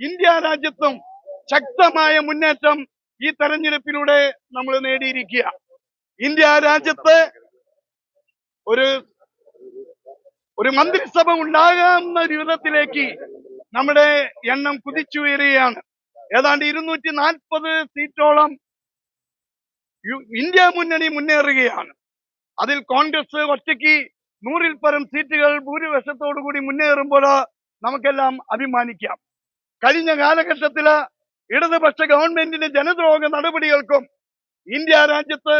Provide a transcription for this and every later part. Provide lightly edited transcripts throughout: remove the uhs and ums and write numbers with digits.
India രാജ്യത്തും ശക്തമായ മുന്നേറ്റം ഈ തെരഞ്ഞെടുപ്പിലൂടെ നമ്മൾ നേടിയിരിക്കുക. ഇന്ത്യ രാജ്യത്ത് ഒരു മന്ത്രിസഭ ഉണ്ടാകാവുന്ന വിധത്തിലേക്ക് നമ്മുടെ എണ്ണം കുതിച്ചുയരുകയാണ്. ഏതാണ്ട് 240 സീറ്റോളം ഇന്ത്യ മുന്നണി മുന്നേറുകയാണ്. അതിൽ കോൺഗ്രസ് ഒറ്റയ്ക്ക് 100-ൽ പരം സീറ്റുകൾ ഭൂരിപക്ഷത്തോടുകൂടി മുന്നേറുമ്പോൾ നമുക്കെല്ലാം അഭിമാനിക്കാം. കഴിഞ്ഞ കാലഘട്ടത്തില് ഇടതുപക്ഷ ഗവൺമെന്റിന്റെ ജനദ്രോഹ നടപടികൾക്കും ഇന്ത്യ രാജ്യത്ത്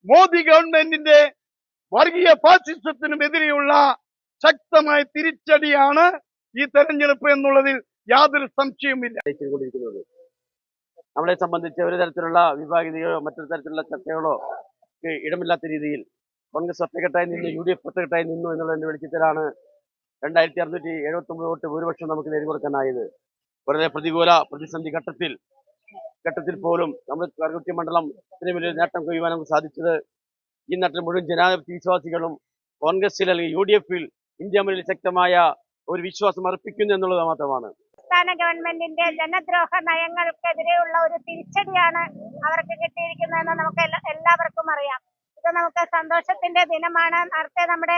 മോദി ഗവൺമെന്റിന്റെ വർഗീയ ഫാസിസത്തിനുമെതിരെയുള്ള ശക്തമായ തിരിച്ചടിയാണ് ഈ തെരഞ്ഞെടുപ്പ് എന്നുള്ളതിൽ യാതൊരു സംശയവുമില്ല. നമ്മളെ സംബന്ധിച്ച് ഒരു തരത്തിലുള്ള വിഭാഗീയതയോ മറ്റൊരു തരത്തിലുള്ള ചർച്ചകളോ ഇടമില്ലാത്ത രീതിയിൽ കോൺഗ്രസ് ഒറ്റക്കെട്ടായി നിന്നു, UDF ഒറ്റക്കെട്ടായി നിന്നു എന്നുള്ളതിന്റെ വെളിച്ചത്തിലാണ് 2679 വോട്ട് ഭൂരിപക്ഷം നമുക്ക് നേടിക്കൊടുക്കാനായത്. വളരെ പ്രതികൂല പ്രതിസന്ധി ഘട്ടത്തിൽ പോലും നമ്മൾ കറുകുറ്റി മണ്ഡലം ഇത്രയും വലിയ നേട്ടം കൊയ്യുവാൻ നമുക്ക് സാധിച്ചത് ഈ നാട്ടിൽ മുഴുവൻ ജനാധിപത്യ വിശ്വാസികളും കോൺഗ്രസിൽ അല്ലെങ്കിൽ UDF-ൽ ഇന്ത്യ മുന്നിൽ ശക്തമായ ഒരു വിശ്വാസം അർപ്പിക്കുന്നു എന്നുള്ളത് മാത്രമാണ്. സംസ്ഥാന ഗവൺമെന്റിന്റെ ജനദ്രോഹ നയങ്ങൾക്കെതിരെയുള്ള ഒരു തിരിച്ചടിയാണ് അവർക്ക് കിട്ടിയിരിക്കുന്നതെന്ന് നമുക്ക് എല്ലാവർക്കും അറിയാം. ഇത് നമുക്ക് സന്തോഷത്തിന്റെ ദിനമാണ്. നേരത്തെ നമ്മുടെ